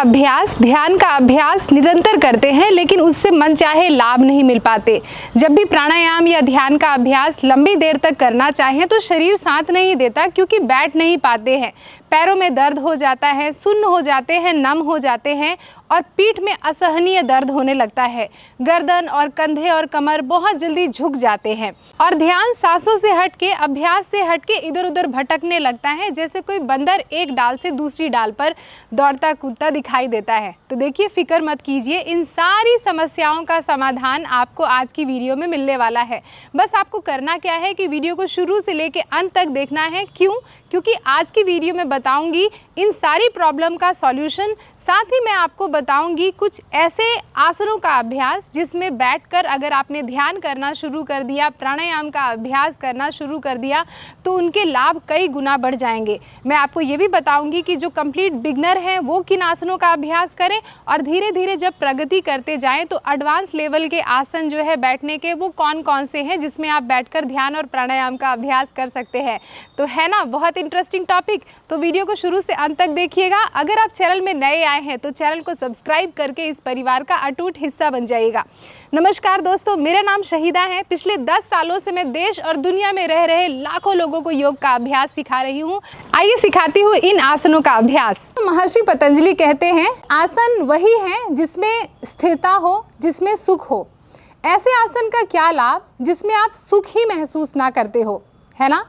अभ्यास, ध्यान का अभ्यास निरंतर करते हैं लेकिन उससे मनचाहे लाभ नहीं मिल पाते। जब भी प्राणायाम या ध्यान का अभ्यास लंबी देर तक करना चाहें तो शरीर साथ नहीं देता, क्योंकि बैठ नहीं पाते हैं। पैरों में दर्द हो जाता है, सुन्न हो जाते हैं, नम हो जाते हैं और पीठ में असहनीय दर्द होने लगता है। गर्दन और कंधे और कमर बहुत जल्दी झुक जाते हैं और ध्यान सांसों से हटके, अभ्यास से हटके इधर उधर भटकने लगता है, जैसे कोई बंदर एक डाल से दूसरी डाल पर दौड़ता कूदता दिखाई देता है। तो देखिए, फिक्र मत कीजिए, इन सारी समस्याओं का समाधान आपको आज की वीडियो में मिलने वाला है। बस आपको करना क्या है कि वीडियो को शुरू से लेके अंत तक देखना है। क्योंकि आज की वीडियो में बताऊंगी इन सारी प्रॉब्लम का सॉल्यूशन, साथ ही मैं आपको बताऊंगी कुछ ऐसे आसनों का अभ्यास जिसमें बैठकर अगर आपने ध्यान करना शुरू कर दिया, प्राणायाम का अभ्यास करना शुरू कर दिया, तो उनके लाभ कई गुना बढ़ जाएंगे। मैं आपको ये भी बताऊंगी कि जो कंप्लीट बिगनर हैं वो किन आसनों का अभ्यास करें, और धीरे धीरे जब प्रगति करते जाएं तो एडवांस लेवल के आसन जो है बैठने के, वो कौन कौन से हैं जिसमें आप बैठकर ध्यान और प्राणायाम का अभ्यास कर सकते हैं। तो है ना बहुत इंटरेस्टिंग टॉपिक, तो वीडियो को शुरू से अंत तक देखिएगा। अगर आप चैनल में नए आए हैं तो चैनल को सब्सक्राइब करके इस परिवार का अटूट हिस्सा बन जाइएगा। नमस्कार दोस्तों, मेरा नाम शहीदा है। पिछले 10 सालों से मैं देश और दुनिया में रह रहे लाखों लोगों को योग का अभ्यास सिखा रही हूँ। आइए सिखाती हूँ इन आसनों का अभ्यास। महर्षि पतंजलि कहते हैं, आसन वही है जिसमें स्थिरता हो, जिसमें सुख हो। ऐसे आसन का क्या लाभ जिसमें आप सुख ही महसूस ना करते हो, है ना।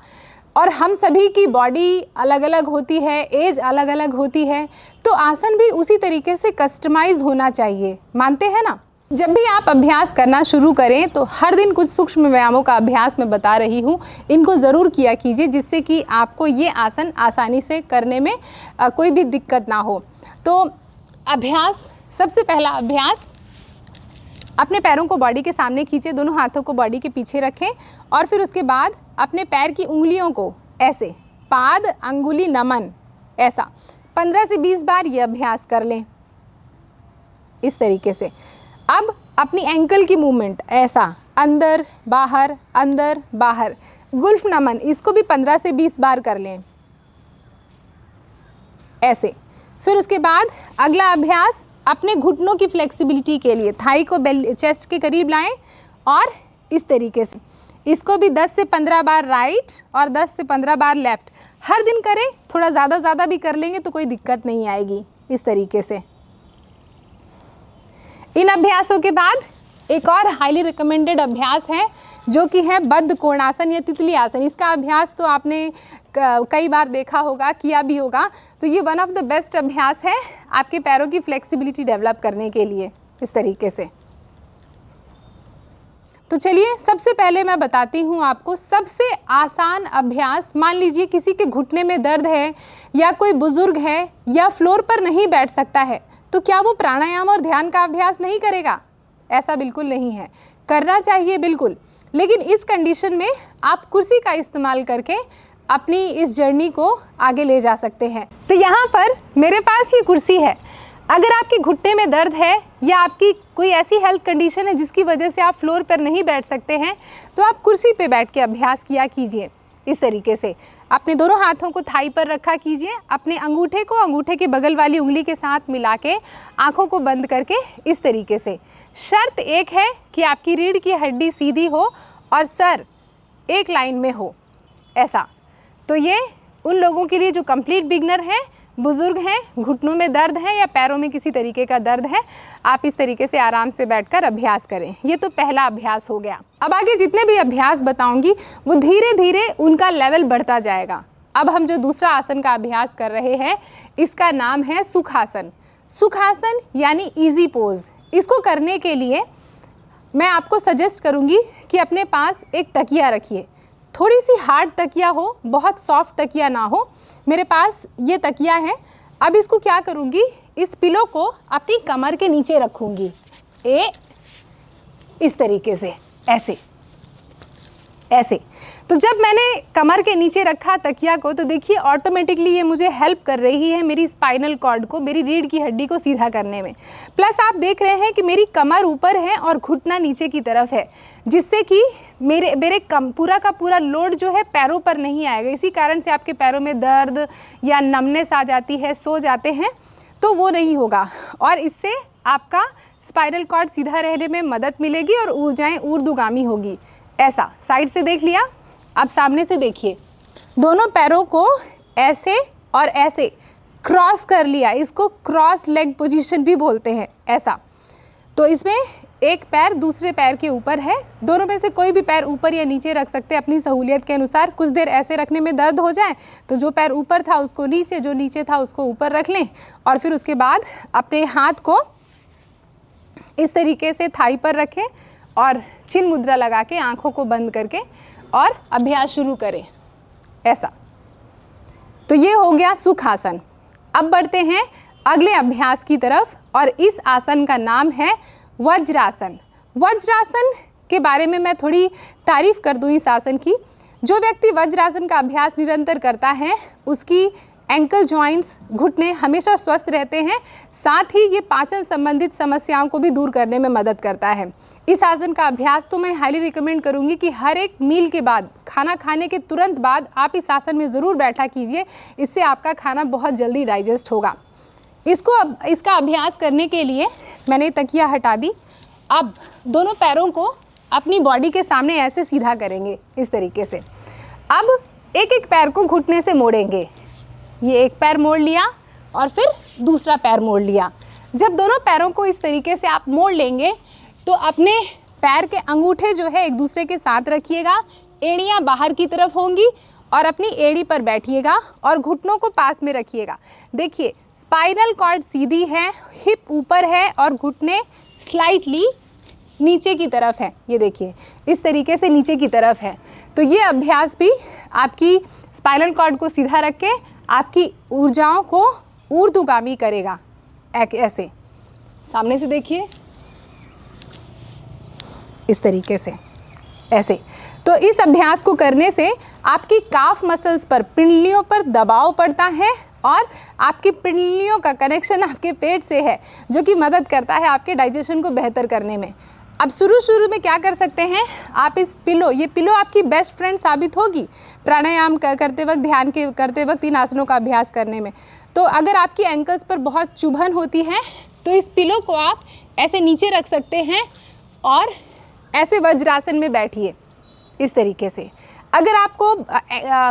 और हम सभी की बॉडी अलग अलग होती है, एज अलग अलग होती है, तो आसन भी उसी तरीके से कस्टमाइज होना चाहिए, मानते हैं ना। जब भी आप अभ्यास करना शुरू करें तो हर दिन कुछ सूक्ष्म व्यायामों का अभ्यास मैं बता रही हूँ, इनको ज़रूर किया कीजिए, जिससे कि आपको ये आसन आसानी से करने में कोई भी दिक्कत ना हो। तो अभ्यास, सबसे पहला अभ्यास, अपने पैरों को बॉडी के सामने खींचे, दोनों हाथों को बॉडी के पीछे रखें और फिर उसके बाद अपने पैर की उंगलियों को ऐसे, पाद अंगुली नमन, ऐसा 15 से 20 बार ये अभ्यास कर लें इस तरीके से। अब अपनी एंकल की मूवमेंट, ऐसा अंदर बाहर, गुल्फ नमन, इसको भी 15 से 20 बार कर लें ऐसे। फिर उसके बाद अगला अभ्यास, अपने घुटनों की फ्लेक्सिबिलिटी के लिए थाई को चेस्ट के करीब लाएं और इस तरीके से, इसको भी 10 से 15 बार राइट और 10 से 15 बार लेफ़्ट। हर दिन करें, थोड़ा ज़्यादा भी कर लेंगे तो कोई दिक्कत नहीं आएगी इस तरीके से। इन अभ्यासों के बाद एक और हाईली रिकमेंडेड अभ्यास है जो कि है बद्ध कोणासन या तितली आसन। इसका अभ्यास तो आपने कई बार देखा होगा, किया भी होगा। तो ये वन ऑफ द बेस्ट अभ्यास है आपके पैरों की फ्लेक्सिबिलिटी डेवलप करने के लिए इस तरीके से। तो चलिए, सबसे पहले मैं बताती हूँ आपको सबसे आसान अभ्यास। मान लीजिए किसी के घुटने में दर्द है या कोई बुजुर्ग है या फ्लोर पर नहीं बैठ सकता है, तो क्या वो प्राणायाम और ध्यान का अभ्यास नहीं करेगा? ऐसा बिल्कुल नहीं है, करना चाहिए बिल्कुल। लेकिन इस कंडीशन में आप कुर्सी का इस्तेमाल करके अपनी इस जर्नी को आगे ले जा सकते हैं। तो यहाँ पर मेरे पास ये कुर्सी है। अगर आपके घुटने में दर्द है या आपकी कोई ऐसी हेल्थ कंडीशन है जिसकी वजह से आप फ्लोर पर नहीं बैठ सकते हैं, तो आप कुर्सी पे बैठ के अभ्यास किया कीजिए इस तरीके से। अपने दोनों हाथों को थाई पर रखा कीजिए, अपने अंगूठे को अंगूठे के बगल वाली उंगली के साथ मिला के आँखों को बंद करके इस तरीके से। शर्त एक है कि आपकी रीढ़ की हड्डी सीधी हो और सर एक लाइन में हो, ऐसा। तो ये उन लोगों के लिए जो कंप्लीट बिगनर हैं, बुज़ुर्ग हैं, घुटनों में दर्द है या पैरों में किसी तरीके का दर्द है, आप इस तरीके से आराम से बैठकर अभ्यास करें। ये तो पहला अभ्यास हो गया। अब आगे जितने भी अभ्यास बताऊंगी वो धीरे धीरे उनका लेवल बढ़ता जाएगा। अब हम जो दूसरा आसन का अभ्यास कर रहे हैं, इसका नाम है सुखासन। सुखासन यानी ईजी पोज। इसको करने के लिए मैं आपको सजेस्ट करूँगी कि अपने पास एक तकिया रखिए, थोड़ी सी हार्ड तकिया हो, बहुत सॉफ्ट तकिया ना हो। मेरे पास ये तकिया है। अब इसको क्या करूँगी, इस पिलो को अपनी कमर के नीचे रखूँगी, इस तरीके से, ऐसे। तो जब मैंने कमर के नीचे रखा तकिया को, तो देखिए ऑटोमेटिकली ये मुझे हेल्प कर रही है मेरी स्पाइनल कॉर्ड को, मेरी रीढ़ की हड्डी को सीधा करने में। प्लस आप देख रहे हैं कि मेरी कमर ऊपर है और घुटना नीचे की तरफ है, जिससे कि मेरे पूरा का पूरा लोड जो है पैरों पर नहीं आएगा। इसी कारण से आपके पैरों में दर्द या नमनेस आ जाती है, सो जाते हैं। तो वो नहीं होगा, और इससे आपका स्पाइनल कॉर्ड सीधा रहने में मदद मिलेगी और ऊर्जाएं ऊर्ध्वगामी होगी। ऐसा साइड से देख लिया, अब सामने से देखिए, दोनों पैरों को ऐसे और ऐसे क्रॉस कर लिया, इसको क्रॉस लेग पोजीशन भी बोलते हैं। ऐसा, तो इसमें एक पैर दूसरे पैर के ऊपर है, दोनों में से कोई भी पैर ऊपर या नीचे रख सकते हैं अपनी सहूलियत के अनुसार। कुछ देर ऐसे रखने में दर्द हो जाए तो जो पैर ऊपर था उसको नीचे, जो नीचे था उसको ऊपर रख लें, और फिर उसके बाद अपने हाथ को इस तरीके से थाई पर रखें और चिन्ह मुद्रा लगा के आँखों को बंद करके और अभ्यास शुरू करें। ऐसा, तो ये हो गया सुखासन। अब बढ़ते हैं अगले अभ्यास की तरफ, और इस आसन का नाम है वज्रासन। वज्रासन के बारे में मैं थोड़ी तारीफ कर दूं इस आसन की। जो व्यक्ति वज्रासन का अभ्यास निरंतर करता है उसकी एंकल जॉइंट्स, घुटने हमेशा स्वस्थ रहते हैं, साथ ही ये पाचन संबंधित समस्याओं को भी दूर करने में मदद करता है। इस आसन का अभ्यास तो मैं हाईली रिकमेंड करूंगी कि हर एक मील के बाद, खाना खाने के तुरंत बाद आप इस आसन में ज़रूर बैठा कीजिए, इससे आपका खाना बहुत जल्दी डाइजेस्ट होगा। इसका अभ्यास करने के लिए मैंने तकिया हटा दी। अब दोनों पैरों को अपनी बॉडी के सामने ऐसे सीधा करेंगे, इस तरीके से। अब एक एक पैर को घुटने से मोड़ेंगे, ये एक पैर मोड़ लिया और फिर दूसरा पैर मोड़ लिया। जब दोनों पैरों को इस तरीके से आप मोड़ लेंगे तो अपने पैर के अंगूठे जो है एक दूसरे के साथ रखिएगा, एड़ियाँ बाहर की तरफ होंगी और अपनी एड़ी पर बैठिएगा और घुटनों को पास में रखिएगा। देखिए, स्पाइनल कॉर्ड सीधी है, हिप ऊपर है और घुटने स्लाइटली नीचे की तरफ है। ये देखिए, इस तरीके से नीचे की तरफ है। तो ये अभ्यास भी आपकी स्पाइनल कॉर्ड को सीधा रख के आपकी ऊर्जाओं को ऊर्ध्वगामी करेगा। ऐसे सामने से देखिए, इस तरीके से, ऐसे। तो इस अभ्यास को करने से आपकी काफ मसल्स पर, पिंडलियों पर दबाव पड़ता है और आपकी पिंडलियों का कनेक्शन आपके पेट से है, जो कि मदद करता है आपके डाइजेशन को बेहतर करने में। अब शुरू में क्या कर सकते हैं आप, इस ये पिलो आपकी बेस्ट फ्रेंड साबित होगी प्राणायाम करते वक्त, ध्यान के करते वक्त इन आसनों का अभ्यास करने में। तो अगर आपकी एंकल्स पर बहुत चुभन होती है तो इस पिलो को आप ऐसे नीचे रख सकते हैं और ऐसे वज्रासन में बैठिए, इस तरीके से। अगर आपको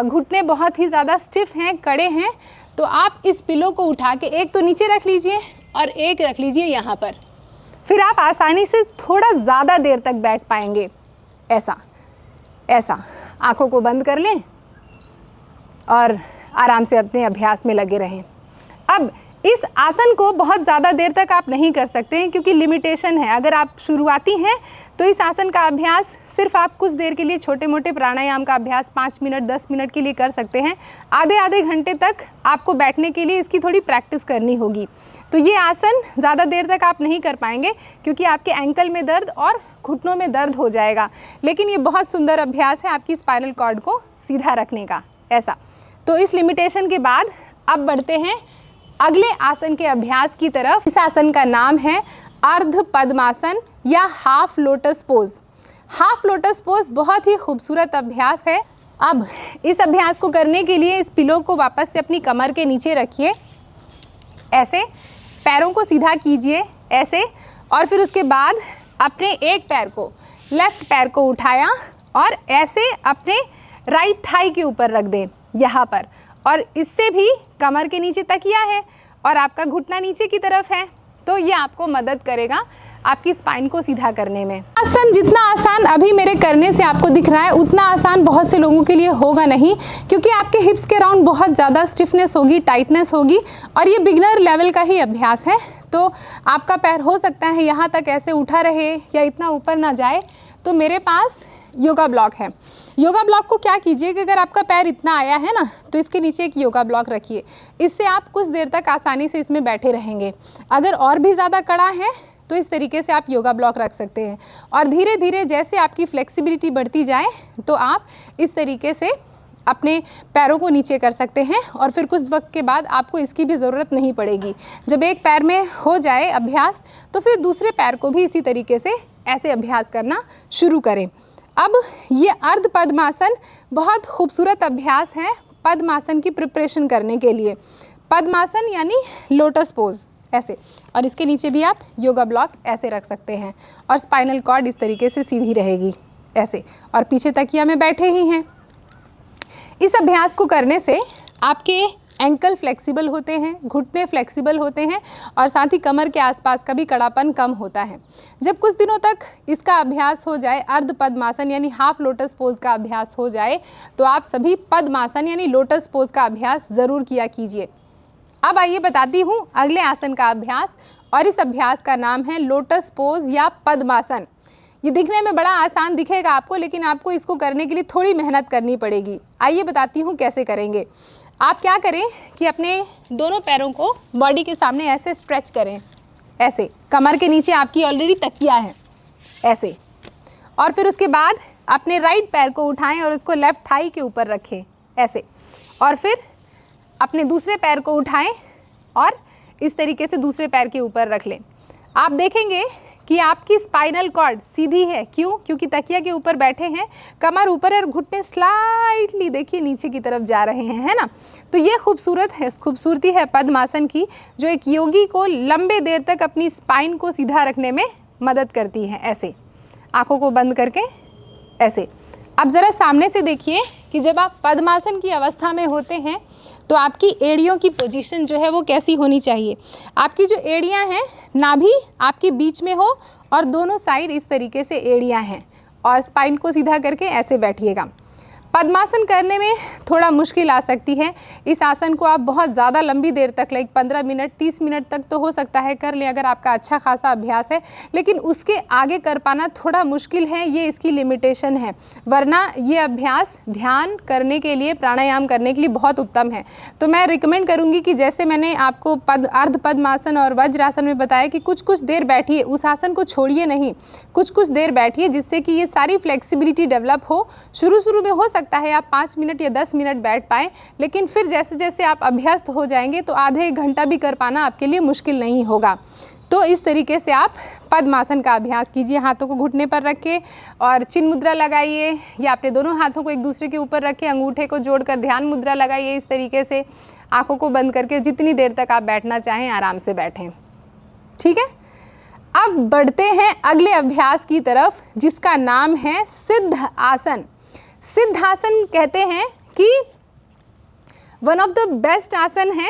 घुटने बहुत ही ज़्यादा स्टिफ हैं, कड़े हैं, तो आप इस पिलो को उठा के एक तो नीचे रख लीजिए और एक रख लीजिए यहाँ पर। फिर आप आसानी से थोड़ा ज़्यादा देर तक बैठ पाएंगे। ऐसा आँखों को बंद कर लें और आराम से अपने अभ्यास में लगे रहें। अब इस आसन को बहुत ज़्यादा देर तक आप नहीं कर सकते हैं क्योंकि लिमिटेशन है। अगर आप शुरुआती हैं तो इस आसन का अभ्यास सिर्फ आप कुछ देर के लिए छोटे मोटे प्राणायाम का अभ्यास 5 मिनट 10 मिनट के लिए कर सकते हैं। आधे घंटे तक आपको बैठने के लिए इसकी थोड़ी प्रैक्टिस करनी होगी। तो ये आसन ज़्यादा देर तक आप नहीं कर पाएंगे क्योंकि आपके एंकल में दर्द और घुटनों में दर्द हो जाएगा। लेकिन ये बहुत सुंदर अभ्यास है आपकी स्पाइनल कॉर्ड को सीधा रखने का। ऐसा, तो इस लिमिटेशन के बाद अब बढ़ते हैं अगले आसन के अभ्यास की तरफ। इस आसन का नाम है अर्ध पद्मासन या half lotus pose. Half lotus pose बहुत ही खूबसूरत अभ्यास है। अब इस अभ्यास को करने के लिए इस पिलो को वापस से अपनी कमर के नीचे रखिए, ऐसे पैरों को सीधा कीजिए ऐसे, और फिर उसके बाद अपने एक पैर को, लेफ्ट पैर को उठाया और ऐसे अपने राइट थाई के ऊपर रख दें यहाँ पर, और इससे भी कमर के नीचे तकिया है और आपका घुटना नीचे की तरफ है, तो ये आपको मदद करेगा आपकी स्पाइन को सीधा करने में। आसन जितना आसान अभी मेरे करने से आपको दिख रहा है उतना आसान बहुत से लोगों के लिए होगा नहीं, क्योंकि आपके हिप्स के अराउंड बहुत ज़्यादा स्टिफनेस होगी, टाइटनेस होगी, और ये बिगनर लेवल का ही अभ्यास है। तो आपका पैर हो सकता है यहाँ तक ऐसे उठा रहे या इतना ऊपर ना जाए। तो मेरे पास योगा ब्लॉक है। योगा ब्लॉक को क्या कीजिए कि अगर आपका पैर इतना आया है ना, तो इसके नीचे एक योगा ब्लॉक रखिए। इससे आप कुछ देर तक आसानी से इसमें बैठे रहेंगे। अगर और भी ज़्यादा कड़ा है तो इस तरीके से आप योगा ब्लॉक रख सकते हैं, और धीरे धीरे जैसे आपकी फ्लेक्सिबिलिटी बढ़ती जाए तो आप इस तरीके से अपने पैरों को नीचे कर सकते हैं, और फिर कुछ वक्त के बाद आपको इसकी भी ज़रूरत नहीं पड़ेगी। जब एक पैर में हो जाए अभ्यास तो फिर दूसरे पैर को भी इसी तरीके से ऐसे अभ्यास करना शुरू करें। अब ये अर्ध पद्मासन बहुत खूबसूरत अभ्यास है पद्मासन की प्रिपरेशन करने के लिए। पद्मासन यानी लोटस पोज ऐसे, और इसके नीचे भी आप योगा ब्लॉक ऐसे रख सकते हैं, और स्पाइनल कॉर्ड इस तरीके से सीधी रहेगी ऐसे, और पीछे तकिया में बैठे ही हैं। इस अभ्यास को करने से आपके एंकल फ्लेक्सिबल होते हैं, घुटने फ्लेक्सिबल होते हैं, और साथ ही कमर के आसपास का भी कड़ापन कम होता है। जब कुछ दिनों तक इसका अभ्यास हो जाए, अर्ध पद्मासन यानी हाफ लोटस पोज का अभ्यास हो जाए, तो आप सभी पद्मासन यानी लोटस पोज का अभ्यास ज़रूर किया कीजिए। अब आइए बताती हूँ अगले आसन का अभ्यास, और इस अभ्यास का नाम है लोटस पोज या पद्मासन। ये दिखने में बड़ा आसान दिखेगा आपको, लेकिन आपको इसको करने के लिए थोड़ी मेहनत करनी पड़ेगी। आइए बताती हूँ कैसे करेंगे। आप क्या करें कि अपने दोनों पैरों को बॉडी के सामने ऐसे स्ट्रेच करें, ऐसे, कमर के नीचे आपकी ऑलरेडी तकिया है ऐसे, और फिर उसके बाद अपने राइट पैर को उठाएं और उसको लेफ्ट थाई के ऊपर रखें ऐसे, और फिर अपने दूसरे पैर को उठाएं और इस तरीके से दूसरे पैर के ऊपर रख लें। आप देखेंगे कि आपकी स्पाइनल कॉर्ड सीधी है। क्यों? क्योंकि तकिया के ऊपर बैठे हैं, कमर ऊपर है और घुटने स्लाइटली देखिए नीचे की तरफ जा रहे हैं, है ना। तो ये खूबसूरती है पद्मासन की, जो एक योगी को लंबे देर तक अपनी स्पाइन को सीधा रखने में मदद करती है। ऐसे आंखों को बंद करके ऐसे। अब ज़रा सामने से देखिए कि जब आप पद्मासन की अवस्था में होते हैं तो आपकी एड़ियों की पोजीशन जो है वो कैसी होनी चाहिए। आपकी जो एड़ियां हैं, नाभि आपके बीच में हो और दोनों साइड इस तरीके से एड़ियां हैं, और स्पाइन को सीधा करके ऐसे बैठिएगा। पद्मासन करने में थोड़ा मुश्किल आ सकती है। इस आसन को आप बहुत ज़्यादा लंबी देर तक, लाइक 15 मिनट 30 मिनट तक तो हो सकता है कर लें अगर आपका अच्छा खासा अभ्यास है, लेकिन उसके आगे कर पाना थोड़ा मुश्किल है। ये इसकी लिमिटेशन है, वरना ये अभ्यास ध्यान करने के लिए, प्राणायाम करने के लिए बहुत उत्तम है। तो मैं रिकमेंड करूँगी कि जैसे मैंने आपको अर्ध पद्मासन और वज्रासन में बताया कि कुछ कुछ देर बैठिए, उस आसन को छोड़िए नहीं, कुछ देर बैठिए, जिससे कि ये सारी फ्लेक्सिबिलिटी डेवलप हो। शुरू में हो सकता है आप 5 मिनट या 10 मिनट बैठ पाएँ, लेकिन फिर जैसे जैसे आप अभ्यस्त हो जाएंगे तो आधे एक घंटा भी कर पाना आपके लिए मुश्किल नहीं होगा। तो इस तरीके से आप पद्मासन का अभ्यास कीजिए। हाथों को घुटने पर रख के और चिन्ह मुद्रा लगाइए, या अपने दोनों हाथों को एक दूसरे के ऊपर रखें, अंगूठे को जोड़कर ध्यान मुद्रा लगाइए। इस तरीके से आंखों को बंद करके जितनी देर तक आप बैठना चाहें आराम से बैठें। ठीक है, अब बढ़ते हैं अगले अभ्यास की तरफ, जिसका नाम है सिद्ध आसन। सिद्ध आसन कहते हैं कि वन ऑफ द बेस्ट आसन है।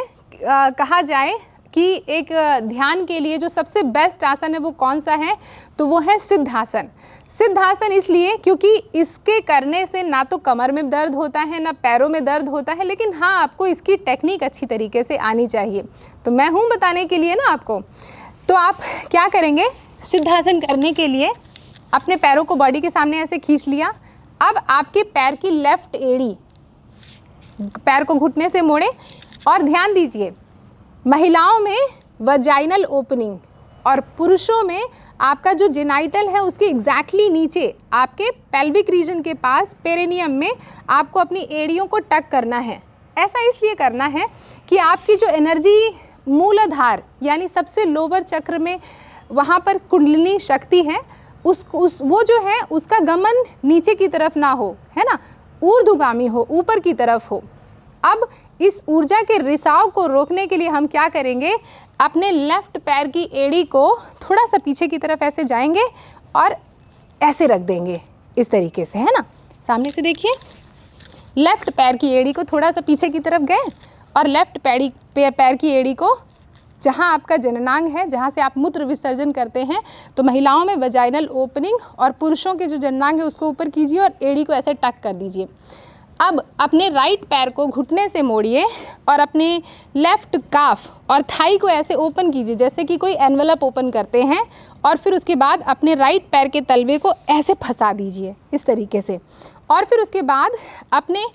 कहा जाए कि एक ध्यान के लिए जो सबसे बेस्ट आसन है वो कौन सा है, तो वो है सिद्धासन। सिद्धासन इसलिए क्योंकि इसके करने से ना तो कमर में दर्द होता है, ना पैरों में दर्द होता है, लेकिन हाँ आपको इसकी टेक्निक अच्छी तरीके से आनी चाहिए। तो मैं हूँ बताने के लिए ना आपको। तो आप क्या करेंगे, सिद्धासन करने के लिए अपने पैरों को बॉडी के सामने ऐसे खींच लिया। अब आपके पैर की लेफ्ट एड़ी, पैर को घुटने से मोड़े और ध्यान दीजिए, महिलाओं में वजाइनल ओपनिंग और पुरुषों में आपका जो जेनाइटल है उसके एग्जैक्टली नीचे आपके पेल्विक रीजन के पास पेरिनियम में आपको अपनी एड़ियों को टक करना है। ऐसा इसलिए करना है कि आपकी जो एनर्जी मूलाधार यानी सबसे लोअर चक्र में वहाँ पर कुंडलिनी शक्ति है, वो जो है उसका गमन नीचे की तरफ ना हो, है ना, ऊर्ध्वगामी हो, ऊपर की तरफ हो। अब इस ऊर्जा के रिसाव को रोकने के लिए हम क्या करेंगे, अपने लेफ्ट पैर की एड़ी को थोड़ा सा पीछे की तरफ ऐसे जाएंगे और ऐसे रख देंगे इस तरीके से, है ना। सामने से देखिए, लेफ्ट पैर की एड़ी को थोड़ा सा पीछे की तरफ गए और लेफ्ट पैर की एड़ी को जहाँ आपका जननांग है, जहाँ से आप मूत्र विसर्जन करते हैं, तो महिलाओं में वजाइनल ओपनिंग और पुरुषों के जो जननांग है उसको ऊपर कीजिए और एड़ी को ऐसे टक कर दीजिए। अब अपने राइट पैर को घुटने से मोड़िए और अपने लेफ्ट काफ और थाई को ऐसे ओपन कीजिए जैसे कि कोई एनवलप ओपन करते हैं, और फिर उसके बाद अपने राइट पैर के तलवे को ऐसे फंसा दीजिए इस तरीके से, और फिर उसके बाद अपने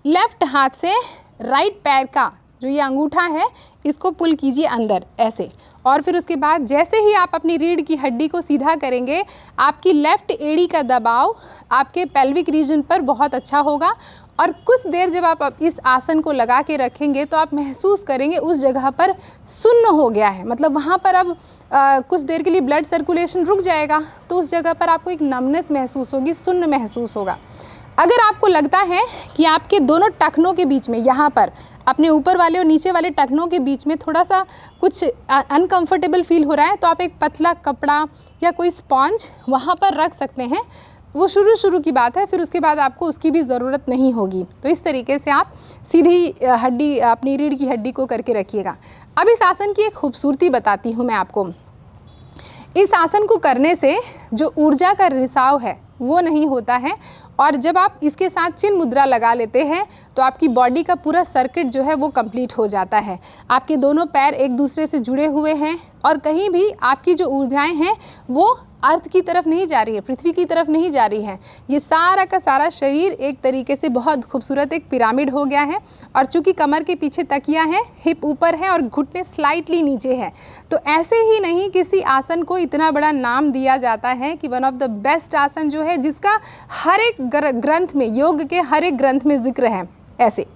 लेफ्ट हाथ से राइट पैर का जो ये अंगूठा है इसको पुल कीजिए अंदर ऐसे, और फिर उसके बाद जैसे ही आप अपनी रीढ़ की हड्डी को सीधा करेंगे, आपकी लेफ्ट एड़ी का दबाव आपके पेल्विक रीजन पर बहुत अच्छा होगा। और कुछ देर जब आप इस आसन को लगा के रखेंगे तो आप महसूस करेंगे उस जगह पर सुन्न हो गया है, मतलब वहाँ पर अब कुछ देर के लिए ब्लड सर्कुलेशन रुक जाएगा, तो उस जगह पर आपको एक नमनेस महसूस होगी, सुन्न महसूस होगा। अगर आपको लगता है कि आपके दोनों टखनों के बीच में यहाँ पर अपने ऊपर वाले और नीचे वाले टखनों के बीच में थोड़ा सा कुछ अनकंफर्टेबल फील हो रहा है तो आप एक पतला कपड़ा या कोई स्पॉन्ज वहाँ पर रख सकते हैं। वो शुरू की बात है, फिर उसके बाद आपको उसकी भी ज़रूरत नहीं होगी। तो इस तरीके से आप सीधी हड्डी अपनी रीढ़ की हड्डी को करके रखिएगा। अब इस आसन की एक खूबसूरती बताती हूँ मैं आपको। इस आसन को करने से जो ऊर्जा का रिसाव है वो नहीं होता है, और जब आप इसके साथ चिन्ह मुद्रा लगा लेते हैं तो आपकी बॉडी का पूरा सर्किट जो है वो कंप्लीट हो जाता है। आपके दोनों पैर एक दूसरे से जुड़े हुए हैं और कहीं भी आपकी जो ऊर्जाएं हैं वो अर्थ की तरफ नहीं जा रही है, पृथ्वी की तरफ नहीं जा रही है। ये सारा का सारा शरीर एक तरीके से बहुत खूबसूरत एक पिरामिड हो गया है। और चूंकि कमर के पीछे तकिया है, हिप ऊपर है और घुटने स्लाइटली नीचे है, तो ऐसे ही नहीं किसी आसन को इतना बड़ा नाम दिया जाता है कि वन ऑफ द बेस्ट आसन जो है, जिसका हर एक ग्रंथ में, योग के हर एक ग्रंथ में जिक्र है ऐसे।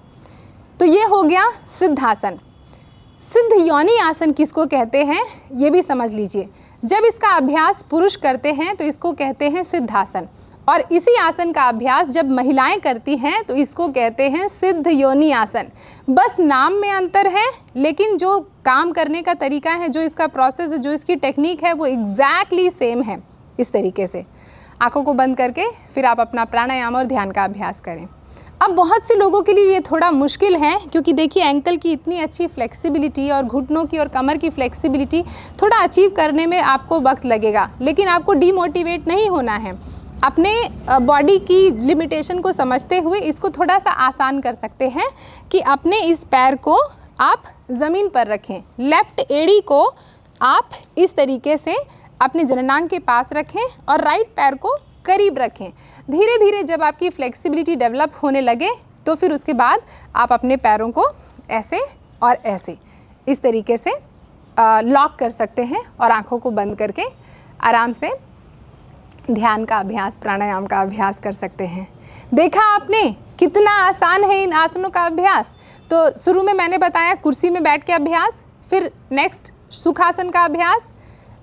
तो ये हो गया सिद्धासन। सिद्ध योनि आसन किसको कहते हैं ये भी समझ लीजिए। जब इसका अभ्यास पुरुष करते हैं तो इसको कहते हैं सिद्धासन, और इसी आसन का अभ्यास जब महिलाएं करती हैं तो इसको कहते हैं सिद्ध योनि आसन। बस नाम में अंतर है, लेकिन जो काम करने का तरीका है, जो इसका प्रोसेस है, जो इसकी टेक्निक है, वो एग्जैक्टली सेम है। इस तरीके से आंखों को बंद करके फिर आप अपना प्राणायाम और ध्यान का अभ्यास करें। अब बहुत से लोगों के लिए ये थोड़ा मुश्किल है, क्योंकि देखिए एंकल की इतनी अच्छी फ्लेक्सिबिलिटी और घुटनों की और कमर की फ्लेक्सिबिलिटी थोड़ा अचीव करने में आपको वक्त लगेगा, लेकिन आपको डीमोटिवेट नहीं होना है। अपने बॉडी की लिमिटेशन को समझते हुए इसको थोड़ा सा आसान कर सकते हैं कि अपने इस पैर को आप ज़मीन पर रखें, लेफ़्ट एड़ी को आप इस तरीके से अपने जननांग के पास रखें और राइट पैर को करीब रखें। धीरे धीरे जब आपकी फ्लेक्सिबिलिटी डेवलप होने लगे तो फिर उसके बाद आप अपने पैरों को ऐसे और ऐसे इस तरीके से लॉक कर सकते हैं और आंखों को बंद करके आराम से ध्यान का अभ्यास, प्राणायाम का अभ्यास कर सकते हैं। देखा आपने कितना आसान है इन आसनों का अभ्यास। तो शुरू में मैंने बताया कुर्सी में बैठ के अभ्यास, फिर नेक्स्ट सुखासन का अभ्यास,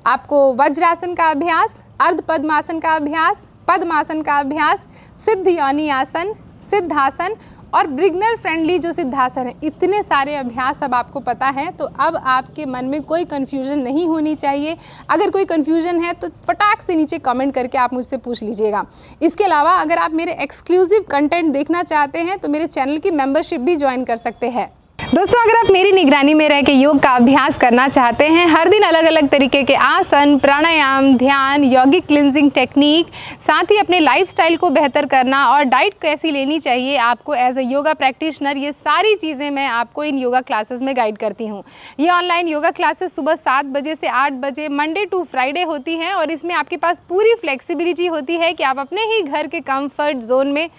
आपको वज्रासन का अभ्यास, अर्ध पद्मासन का अभ्यास, पद्मासन का अभ्यास, सिद्ध योनि आसन, सिद्धासन और बिगिनर फ्रेंडली जो सिद्धासन है। इतने सारे अभ्यास अब आपको पता है, तो अब आपके मन में कोई कन्फ्यूजन नहीं होनी चाहिए। अगर कोई कन्फ्यूजन है तो फटाक से नीचे कमेंट करके आप मुझसे पूछ लीजिएगा। इसके अलावा अगर आप मेरे एक्सक्लूसिव कंटेंट देखना चाहते हैं तो मेरे चैनल की मेंबरशिप भी ज्वाइन कर सकते हैं। दोस्तों, अगर आप मेरी निगरानी में रह के योग का अभ्यास करना चाहते हैं, हर दिन अलग अलग तरीके के आसन, प्राणायाम, ध्यान, यौगिक क्लिंजिंग टेक्निक, साथ ही अपने लाइफस्टाइल को बेहतर करना और डाइट कैसी लेनी चाहिए आपको एज अ योगा प्रैक्टिशनर, ये सारी चीज़ें मैं आपको इन योगा क्लासेस में गाइड करती हूँ। ये ऑनलाइन योगा क्लासेस सुबह 7 बजे से 8 बजे मंडे टू फ्राइडे होती हैं, और इसमें आपके पास पूरी फ्लेक्सिबिलिटी होती है कि आप अपने ही घर के कंफर्ट जोन में,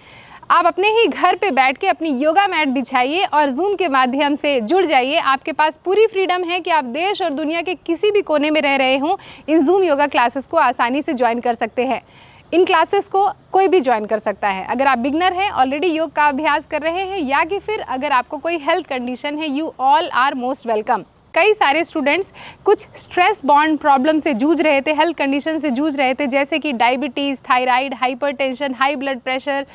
आप अपने ही घर पे बैठ के अपनी योगा मैट बिछाइए और जूम के माध्यम से जुड़ जाइए। आपके पास पूरी फ्रीडम है कि आप देश और दुनिया के किसी भी कोने में रह रहे हों, इन जूम योगा क्लासेस को आसानी से ज्वाइन कर सकते हैं। इन क्लासेस को कोई भी ज्वाइन कर सकता है। अगर आप बिगनर हैं, ऑलरेडी योग का अभ्यास कर रहे हैं, या कि फिर अगर आपको कोई हेल्थ कंडीशन है, you all are most welcome. कई सारे स्टूडेंट्स कुछ स्ट्रेस बॉर्न प्रॉब्लम से जूझ रहे थे, हेल्थ कंडीशन से जूझ रहे थे, जैसे कि diabetes, thyroid, hypertension, high blood pressure,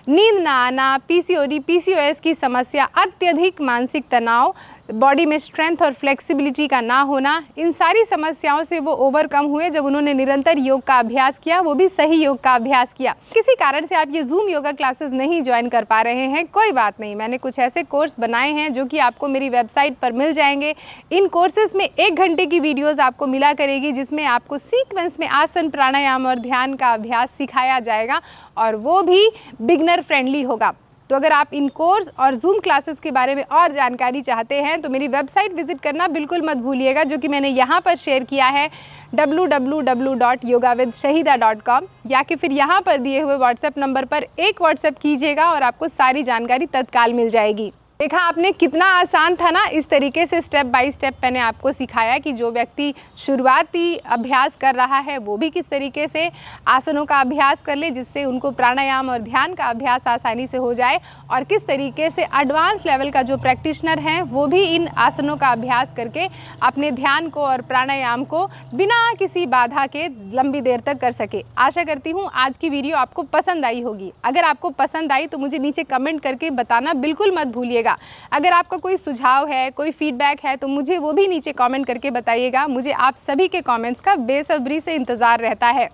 नींद ना आना, पीसीओडी, पीसीओएस की समस्या, अत्यधिक मानसिक तनाव, बॉडी में स्ट्रेंथ और फ्लेक्सिबिलिटी का ना होना, इन सारी समस्याओं से वो ओवरकम हुए जब उन्होंने निरंतर योग का अभ्यास किया, वो भी सही योग का अभ्यास किया। किसी कारण से आप ये जूम योगा क्लासेस नहीं ज्वाइन कर पा रहे हैं, कोई बात नहीं, मैंने कुछ ऐसे कोर्स बनाए हैं जो कि आपको मेरी वेबसाइट पर मिल जाएंगे। इन कोर्सेज में 1 घंटे की वीडियोज़ आपको मिला करेगी, जिसमें आपको सीक्वेंस में आसन, प्राणायाम और ध्यान का अभ्यास सिखाया जाएगा, और वो भी बिगनर फ्रेंडली होगा। तो अगर आप इन कोर्स और जूम क्लासेस के बारे में और जानकारी चाहते हैं तो मेरी वेबसाइट विजिट करना बिल्कुल मत भूलिएगा, जो कि मैंने यहाँ पर शेयर किया है www.yogavithshahida.com, या कि फिर यहाँ पर दिए हुए व्हाट्सएप नंबर पर एक व्हाट्सएप कीजिएगा और आपको सारी जानकारी तत्काल मिल जाएगी। देखा आपने कितना आसान था ना। इस तरीके से स्टेप बाय स्टेप मैंने आपको सिखाया कि जो व्यक्ति शुरुआती अभ्यास कर रहा है वो भी किस तरीके से आसनों का अभ्यास कर ले, जिससे उनको प्राणायाम और ध्यान का अभ्यास आसानी से हो जाए, और किस तरीके से एडवांस लेवल का जो प्रैक्टिशनर हैं वो भी इन आसनों का अभ्यास करके अपने ध्यान को और प्राणायाम को बिना किसी बाधा के लंबी देर तक कर सके। आशा करती हूँ आज की वीडियो आपको पसंद आई होगी। अगर आपको पसंद आई तो मुझे नीचे कमेंट करके बताना बिल्कुल मत भूलिएगा। कीजिएगा। अगर आपका कोई सुझाव है, कोई फीडबैक है तो मुझे वो भी नीचे कमेंट करके बताइएगा। मुझे आप सभी के कमेंट्स का बेसब्री से इंतज़ार रहता है।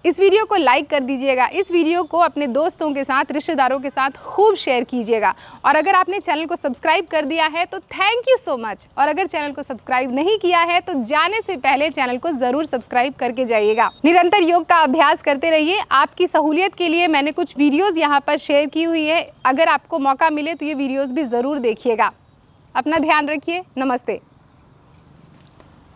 इस वीडियो को लाइक कर दीजिएगा। इस वीडियो को अपने दोस्तों के साथ, रिश्तेदारों के साथ खूब शेयर कीजिएगा। और अगर आपने चैनल को सब्सक्राइब कर दिया है तो थैंक यू सो मच। और अगर चैनल को सब्सक्राइब नहीं किया है तो जाने से पहले चैनल को ज़रूर सब्सक्राइब करके जाइएगा। निरंतर योग का अभ्यास करते रहिए। आपकी सहूलियत के लिए मैंने कुछ वीडियोज़ यहाँ पर शेयर की हुई है। अगर आपको मौका मिले तो ये वीडियोज़ भी ज़रूर देखिएगा। अपना ध्यान रखिए। नमस्ते।